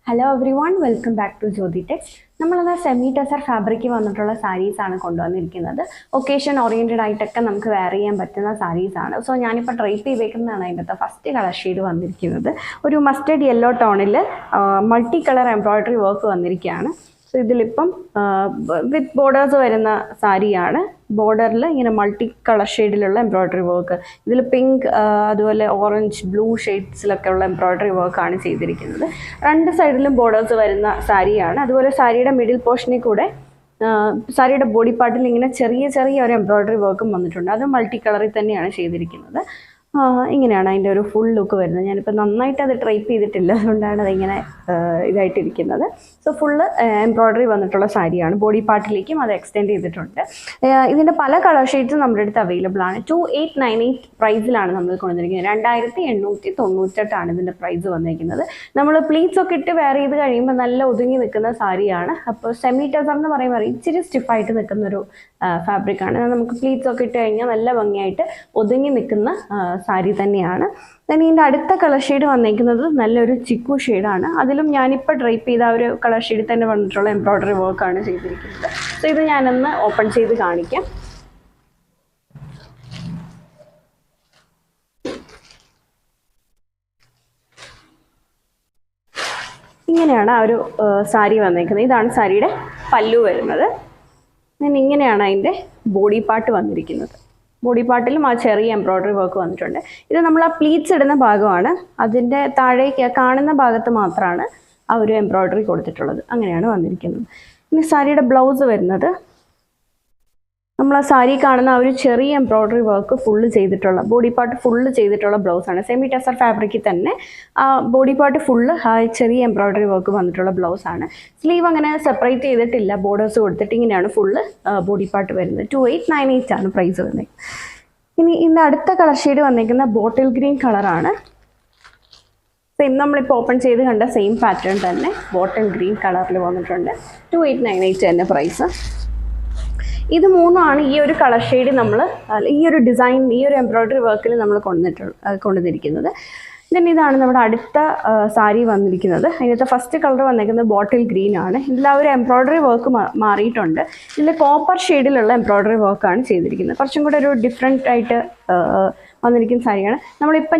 Hello everyone, welcome back to Jyothi Tex. നമ്മളത് semi tussar fabric വന്നിട്ടുള്ള സാരീസാണ് കൊണ്ടുവന്നിരിക്കുന്നത്. ഒക്കേഷൻ ഓറിയൻറ്റഡ് ആയിട്ടൊക്കെ നമുക്ക് വെയർ ചെയ്യാൻ പറ്റുന്ന സാരീസാണ്. സോ ഞാനിപ്പോൾ ട്രൈപ്പ് ചെയ്തേക്കുന്നതാണ് അതിൻ്റെ ഫസ്റ്റ് കളർ ഷെയ്ഡ് വന്നിരിക്കുന്നത്. ഒരു മസ്റ്റേർഡ് യെല്ലോ ടോണിൽ മൾട്ടി കളർ എംബ്രോയ്ഡറി വർക്ക് വന്നിരിക്കുകയാണ്. സോ ഇതിലിപ്പം വിത്ത് ബോർഡേഴ്സ് വരുന്ന സാരിയാണ്. ബോർഡറിൽ ഇങ്ങനെ മൾട്ടി കളർ ഷെയ്ഡിലുള്ള എംബ്രോയ്ഡറി വർക്ക്, ഇതിൽ പിങ്ക് അതുപോലെ ഓറഞ്ച് ബ്ലൂ ഷെയ്ഡ്സിലൊക്കെ ഉള്ള എംബ്രോയ്ഡറി വർക്കാണ് ചെയ്തിരിക്കുന്നത്. രണ്ട് സൈഡിലും ബോർഡേഴ്സ് വരുന്ന സാരിയാണ്. അതുപോലെ സാരിയുടെ മിഡിൽ പോർഷനിൽ കൂടെ സാരിയുടെ ബോഡി പാർട്ടിൽ ഇങ്ങനെ ചെറിയ ചെറിയ ഒരു എംബ്രോയ്ഡറി വർക്കും വന്നിട്ടുണ്ട്. അത് മൾട്ടി കളറിൽ തന്നെയാണ് ചെയ്തിരിക്കുന്നത്. ഇങ്ങനെയാണ് അതിൻ്റെ ഒരു ഫുൾ ലുക്ക് വരുന്നത്. ഞാനിപ്പോൾ നന്നായിട്ട് അത് ട്രൈപ്പ് ചെയ്തിട്ടില്ല, അതുകൊണ്ടാണ് അതിങ്ങനെ ഇതായിട്ടിരിക്കുന്നത്. സോ ഫുള്ള് എംബ്രോയ്ഡറി വന്നിട്ടുള്ള സാരിയാണ്. ബോഡി പാർട്ടിലേക്കും അത് എക്സ്റ്റെൻഡ് ചെയ്തിട്ടുണ്ട്. ഇതിൻ്റെ പല കളർ ഷെയ്ഡ്സും നമ്മുടെ അടുത്ത് അവൈലബിൾ ആണ്. 2898 പ്രൈസിലാണ് നമ്മൾ കൊണ്ടുവന്നിരിക്കുന്നത്. 2898 ഇതിൻ്റെ പ്രൈസ് വന്നിരിക്കുന്നത്. നമ്മൾ പ്ലീറ്റ്സ് ഒക്കെ ഇട്ട് വെയർ ചെയ്ത് കഴിയുമ്പോൾ നല്ല ഒതുങ്ങി നിൽക്കുന്ന സാരിയാണ്. അപ്പോൾ സെമി ടെസർ എന്ന് പറയുമ്പോൾ ഇച്ചിരി സ്റ്റിഫായിട്ട് നിൽക്കുന്നൊരു ഫാബ്രിക്കാണ്. നമുക്ക് പ്ലീറ്റ്സ് ഒക്കെ ഇട്ട് കഴിഞ്ഞാൽ നല്ല ഭംഗിയായിട്ട് ഒതുങ്ങി നിൽക്കുന്ന സാരി തന്നെയാണ്. then ഇതിൻ്റെ അടുത്ത കളർ ഷെയ്ഡ് വന്നിരിക്കുന്നത് നല്ലൊരു ചിക്കു ഷെയ്ഡാണ്. അതിലും ഞാനിപ്പോൾ ഡ്രൈപ്പ് ചെയ്ത ഒരു കളർ ഷെയ്ഡിൽ തന്നെ വന്നിട്ടുള്ള എംബ്രോയ്ഡറി വർക്കാണ് ചെയ്തിരിക്കുന്നത്. സോ ഇത് ഞാനൊന്ന് ഓപ്പൺ ചെയ്ത് കാണിക്കാം. ഇങ്ങനെയാണ് ആ ഒരു സാരി വന്നിരിക്കുന്നത്. ഇതാണ് സാരിയുടെ പല്ലു വരുന്നത്. ഇങ്ങനെയാണ് അതിൻ്റെ ബോഡി പാർട്ട് വന്നിരിക്കുന്നത്. ബോഡി പാർട്ടിലും ആ ചെറിയ എംബ്രോയ്ഡറി വർക്ക് വന്നിട്ടുണ്ട്. ഇത് നമ്മൾ ആ പ്ലീറ്റ്സ് ഇടുന്ന ഭാഗമാണ്. അതിൻ്റെ താഴേക്ക് കാണുന്ന ഭാഗത്ത് മാത്രമാണ് ആ ഒരു എംബ്രോയ്ഡറി കൊടുത്തിട്ടുള്ളത്. അങ്ങനെയാണ് വന്നിരിക്കുന്നത്. ഇനി സാരിയുടെ ബ്ലൗസ് വരുന്നത് നമ്മൾ ആ സാരി കാണുന്ന ആ ഒരു ചെറിയ എംബ്രോയ്ഡറി വർക്ക് ഫുള്ള് ചെയ്തിട്ടുള്ള ബോഡി പാർട്ട് ഫുള്ള് ചെയ്തിട്ടുള്ള ബ്ലൗസാണ്. സെമി ടെസർ ഫാബ്രിക്കിൽ തന്നെ ആ ബോഡി പാർട്ട് ഫുള്ള് ആ ചെറിയ എംബ്രോയ്ഡറി വർക്ക് വന്നിട്ടുള്ള ബ്ലൗസാണ്. സ്ലീവ് അങ്ങനെ സെപ്പറേറ്റ് ചെയ്തിട്ടില്ല, ബോർഡേഴ്സ് കൊടുത്തിട്ട് ഇങ്ങനെയാണ് ഫുള്ള് ബോഡി പാർട്ട് വരുന്നത്. 2898 ആണ് പ്രൈസ് വരുന്നത്. ഇനി ഇന്ന് അടുത്ത കളർ ഷെയ്ഡ് വന്നിരിക്കുന്ന ബോട്ടിൽ ഗ്രീൻ കളറാണ്. സെയിം നമ്മളിപ്പോൾ ഓപ്പൺ ചെയ്ത് കണ്ട സെയിം പാറ്റേൺ തന്നെ ബോട്ടിൽ ഗ്രീൻ കളറിൽ വന്നിട്ടുണ്ട്. 2898 തന്നെ പ്രൈസ്. ഇത് മൂന്നുമാണ് ഈ ഒരു കളർ ഷെയ്ഡ് നമ്മൾ ഈ ഒരു ഡിസൈൻ ഈ ഒരു എംബ്രോയ്ഡറി വർക്കിൽ നമ്മൾ കൊണ്ടുവന്നിരിക്കുന്നത്. ദെൻ ഇതാണ് നമ്മുടെ അടുത്ത സാരി വന്നിരിക്കുന്നത്. അതിനകത്ത് ഫസ്റ്റ് കളർ വന്നിരിക്കുന്നത് ബോട്ടിൽ ഗ്രീൻ ആണ്. ഇതിൽ ആ ഒരു എംബ്രോയ്ഡറി വർക്ക് മാറിയിട്ടുണ്ട്. ഇതിൽ കോപ്പർ ഷെയ്ഡിലുള്ള എംബ്രോയ്ഡറി വർക്കാണ് ചെയ്തിരിക്കുന്നത്. കുറച്ചും കൂടെ ഒരു ഡിഫറെൻ്റ് ആയിട്ട് വന്നിരിക്കുന്ന സാരിയാണ്.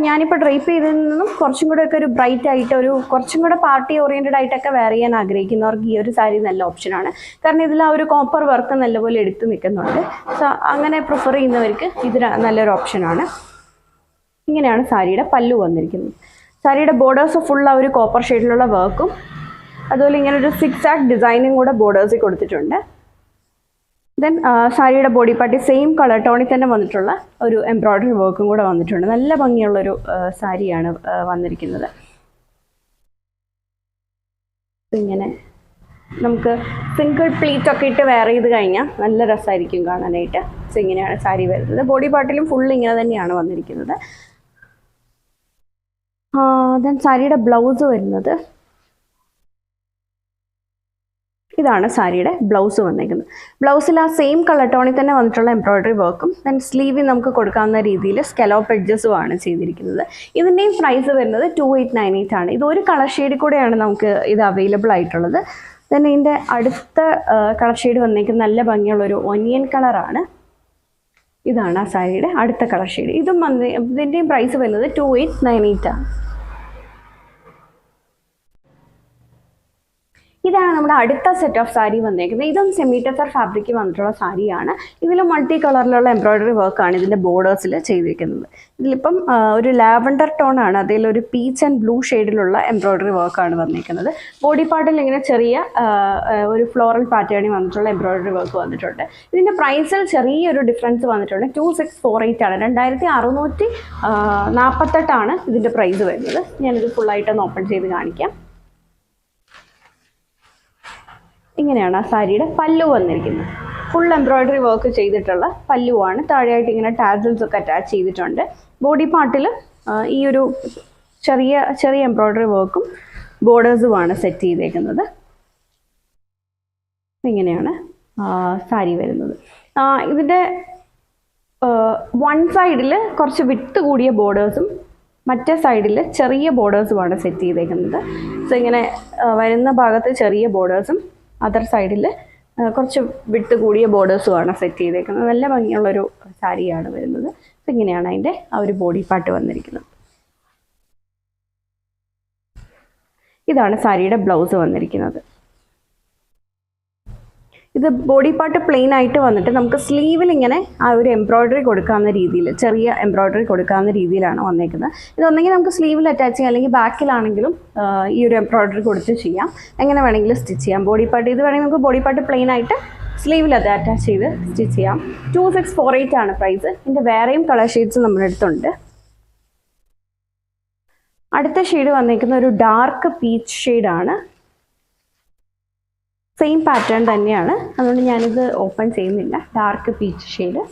ഞാനിപ്പോൾ ഡ്രൈപ്പ് ചെയ്തതിൽ നിന്നും കുറച്ചും കൂടെ ഒക്കെ ഒരു ബ്രൈറ്റ് ആയിട്ട് ഒരു കുറച്ചും കൂടെ പാർട്ടി ഓറിയൻറ്റഡ് ആയിട്ടൊക്കെ വെയർ ചെയ്യാൻ ആഗ്രഹിക്കുന്നവർക്ക് ഈ ഒരു സാരി നല്ല ഓപ്ഷനാണ്. കാരണം ഇതിൽ ആ ഒരു കോപ്പർ വർക്ക് നല്ലപോലെ എടുത്ത് നിൽക്കുന്നുണ്ട്. സോ അങ്ങനെ പ്രിഫർ ചെയ്യുന്നവർക്ക് ഇത് നല്ലൊരു ഓപ്ഷനാണ്. ഇങ്ങനെയാണ് സാരിയുടെ പല്ലു വന്നിരിക്കുന്നത്. സാരിയുടെ ബോർഡേഴ്സ് ഫുൾ ആ ഒരു കോപ്പർ ഷെയ്ഡിലുള്ള വർക്കും അതുപോലെ ഇങ്ങനെ ഒരു 6 ഡിസൈനും കൂടെ ബോർഡേഴ്സിൽ കൊടുത്തിട്ടുണ്ട്. ദെൻ സാരിയുടെ ബോഡി പാർട്ടി സെയിം കളർ ടോണിൽ തന്നെ വന്നിട്ടുള്ള ഒരു എംബ്രോയ്ഡറി വർക്കും കൂടെ വന്നിട്ടുണ്ട്. നല്ല ഭംഗിയുള്ളൊരു സാരിയാണ് വന്നിരിക്കുന്നത്. ഇങ്ങനെ നമുക്ക് സിംഗിൾ പ്ലീറ്റ് ഒക്കെ ഇട്ട് വെയർ ചെയ്ത് കഴിഞ്ഞാൽ നല്ല രസമായിരിക്കും കാണാനായിട്ട്. സോ ഇങ്ങനെയാണ് സാരി വരുന്നത്. ബോഡി പാർട്ടിലും ഫുൾ ഇങ്ങനെ തന്നെയാണ് വന്നിരിക്കുന്നത്. ദെൻ സാരിയുടെ ബ്ലൗസ് വരുന്നത് ഇതാണ്. സാരിയുടെ ബ്ലൗസ് വന്നിരിക്കുന്നത്. ബ്ലൗസിൽ ആ സെയിം കളർ ടോണിൽ തന്നെ വന്നിട്ടുള്ള എംബ്രോയ്ഡറി വർക്കും ദെൻ സ്ലീവിൽ നമുക്ക് കൊടുക്കാവുന്ന രീതിയിൽ സ്കലോപ്പ് എഡ്ജസുമാണ് ചെയ്തിരിക്കുന്നത്. ഇതിൻ്റെയും പ്രൈസ് വരുന്നത് 2898 ആണ്. ഇതൊരു കളർ ഷെയ്ഡ് കൂടെയാണ് നമുക്ക് ഇത് അവൈലബിൾ ആയിട്ടുള്ളത്. ദെൻ ഇതിൻ്റെ അടുത്ത കളർ ഷെയ്ഡ് വന്നിരിക്കുന്നത് നല്ല ഭംഗിയുള്ളൊരു ഒനിയൻ കളറാണ്. ഇതാണ് ആ സാരിയുടെ അടുത്ത കളർ ഷെയ്ഡ്. ഇതിൻ്റെയും പ്രൈസ് വരുന്നത് 2898 ആണ്. ഇതാണ് നമ്മുടെ അടുത്ത സെറ്റ് ഓഫ് സാരി വന്നേക്കുന്നത്. ഇതും സെമി ടെസർ ഫാബ്രിക്കിൽ വന്നിട്ടുള്ള സാരിയാണ്. ഇതിൽ മൾട്ടി കളറിലുള്ള എംബ്രോയ്ഡറി വർക്കാണ് ഇതിൻ്റെ ബോർഡേഴ്സിൽ ചെയ്തിരിക്കുന്നത്. ഇതിലിപ്പം ഒരു ലാവൻഡർ ടോൺ ആണ്, അതിലൊരു പീച്ച് ആൻഡ് ബ്ലൂ ഷെയ്ഡിലുള്ള എംബ്രോയ്ഡറി വർക്കാണ് വന്നിരിക്കുന്നത്. ബോഡി പാർട്ടിൽ ഇങ്ങനെ ചെറിയ ഒരു ഫ്ലോറൽ പാറ്റേണിൽ വന്നിട്ടുള്ള എംബ്രോയ്ഡറി വർക്ക് വന്നിട്ടുണ്ട്. ഇതിൻ്റെ പ്രൈസിൽ ചെറിയൊരു ഡിഫറൻസ് വന്നിട്ടുണ്ട്. 2648 ആണ്. 2648 ഇതിൻ്റെ പ്രൈസ് വരുന്നത്. ഞാനിത് ഫുള്ളായിട്ടൊന്ന് ഓപ്പൺ ചെയ്ത് കാണിക്കാം. ഇങ്ങനെയാണ് ആ സാരിയുടെ പല്ലു വന്നിരിക്കുന്നത്. ഫുൾ എംബ്രോയ്ഡറി വർക്ക് ചെയ്തിട്ടുള്ള പല്ലുവാണ്. താഴെയായിട്ട് ഇങ്ങനെ ടാസൽസ് ഒക്കെ അറ്റാച്ച് ചെയ്തിട്ടുണ്ട്. ബോഡി പാർട്ടിൽ ഈ ഒരു ചെറിയ ചെറിയ എംബ്രോയ്ഡറി വർക്കും ബോർഡേഴ്സുമാണ് സെറ്റ് ചെയ്തേക്കുന്നത്. ഇങ്ങനെയാണ് സാരി വരുന്നത്. ഇതിൻ്റെ വൺ സൈഡിൽ കുറച്ച് വിട്ട് കൂടിയ ബോർഡേഴ്സും മറ്റേ സൈഡിൽ ചെറിയ ബോർഡേഴ്സുമാണ് സെറ്റ് ചെയ്തേക്കുന്നത്. സോ ഇങ്ങനെ വരുന്ന ഭാഗത്ത് ചെറിയ ബോർഡേഴ്സും അതർ സൈഡിൽ കുറച്ച് വിട്ട് കൂടിയ ബോർഡേഴ്സുമാണ് സെറ്റ് ചെയ്തേക്കുന്നത്. നല്ല ഭംഗിയുള്ളൊരു സാരിയാണ് വരുന്നത്. സോ ഇങ്ങനെയാണ് അതിൻ്റെ ആ ഒരു ബോഡി പാർട്ട് വന്നിരിക്കുന്നത്. ഇതാണ് സാരിയുടെ ബ്ലൗസ് വന്നിരിക്കുന്നത്. ഇത് ബോഡി പാർട്ട് പ്ലെയിൻ ആയിട്ട് വന്നിട്ട് നമുക്ക് സ്ലീവിൽ ഇങ്ങനെ ആ ഒരു എംബ്രോയ്ഡറി കൊടുക്കാവുന്ന രീതിയിൽ, ചെറിയ എംബ്രോയ്ഡറി കൊടുക്കാവുന്ന രീതിയിലാണ് വന്നേക്കുന്നത്. ഇതൊന്നെങ്കിൽ നമുക്ക് സ്ലീവിൽ അറ്റാച്ച് ചെയ്യാം, അല്ലെങ്കിൽ ബാക്കിലാണെങ്കിലും ഈ ഒരു എംബ്രോയ്ഡറി കൊടുത്ത് ചെയ്യാം. എങ്ങനെ വേണമെങ്കിലും സ്റ്റിച്ച് ചെയ്യാം. ബോഡി പാർട്ട് ഇത് വേണമെങ്കിൽ നമുക്ക് ബോഡി പാർട്ട് പ്ലെയിൻ ആയിട്ട് സ്ലീവിൽ അത് അറ്റാച്ച് ചെയ്ത് സ്റ്റിച്ച് ചെയ്യാം. 2648 ആണ് പ്രൈസ്. ഇതിൻ്റെ വേറെയും കളർ ഷെയ്ഡ്സ് നമ്മുടെ അടുത്തുണ്ട്. അടുത്ത ഷെയ്ഡ് വന്നേക്കുന്ന ഒരു ഡാർക്ക് പീച്ച് ഷെയ്ഡാണ്. സെയിം പാറ്റേൺ തന്നെയാണ്, അതുകൊണ്ട് ഞാനിത് ഓപ്പൺ ചെയ്യുന്നില്ല. Dark peach shade.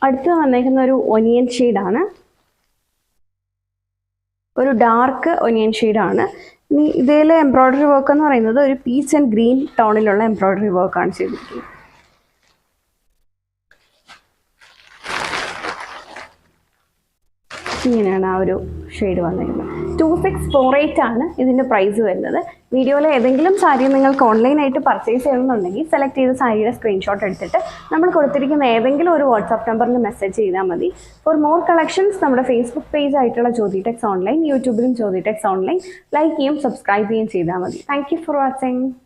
അടുത്ത് വന്നേക്കുന്ന ഒരു ഒനിയൻ ഷെയ്ഡാണ്. ഒരു ഡാർക്ക് ഒനിയൻ ഷെയ്ഡാണ്. ഇനി ഇതിൽ എംബ്രോയ്ഡറി വർക്ക് എന്ന് പറയുന്നത് ഒരു പീച്ച് ആൻഡ് ഗ്രീൻ ടോണിലുള്ള എംബ്രോയ്ഡറി വർക്കാണ് ചെയ്തിരിക്കുന്നത്. ഇങ്ങനെയാണ് ആ ഒരു ഷെയ്ഡ് വന്നിരിക്കുന്നത്. 2648 ആണ് ഇതിൻ്റെ പ്രൈസ് വരുന്നത്. വീഡിയോയിലെ ഏതെങ്കിലും സാരി നിങ്ങൾക്ക് ഓൺലൈനായിട്ട് പർച്ചേസ് ചെയ്യണമെന്നുണ്ടെങ്കിൽ സെലക്ട് ചെയ്ത സാരിയുടെ സ്ക്രീൻഷോട്ട് എടുത്തിട്ട് നമ്മൾ കൊടുത്തിരിക്കുന്ന ഏതെങ്കിലും ഒരു വാട്സാപ്പ് നമ്പറിൽ മെസ്സേജ് ചെയ്താൽ മതി. ഫോർ മോർ കളക്ഷൻസ് നമ്മുടെ ഫേസ്ബുക്ക് പേജ് ആയിട്ടുള്ള ജ്യോതി ടെക്സ് ഓൺലൈൻ, യൂട്യൂബിലും ജ്യോതി ടെക്സ് ഓൺലൈൻ ലൈക്ക് ചെയ്യും സബ്സ്ക്രൈബ് ചെയ്യുകയും ചെയ്താൽ മതി. Thank you for watching.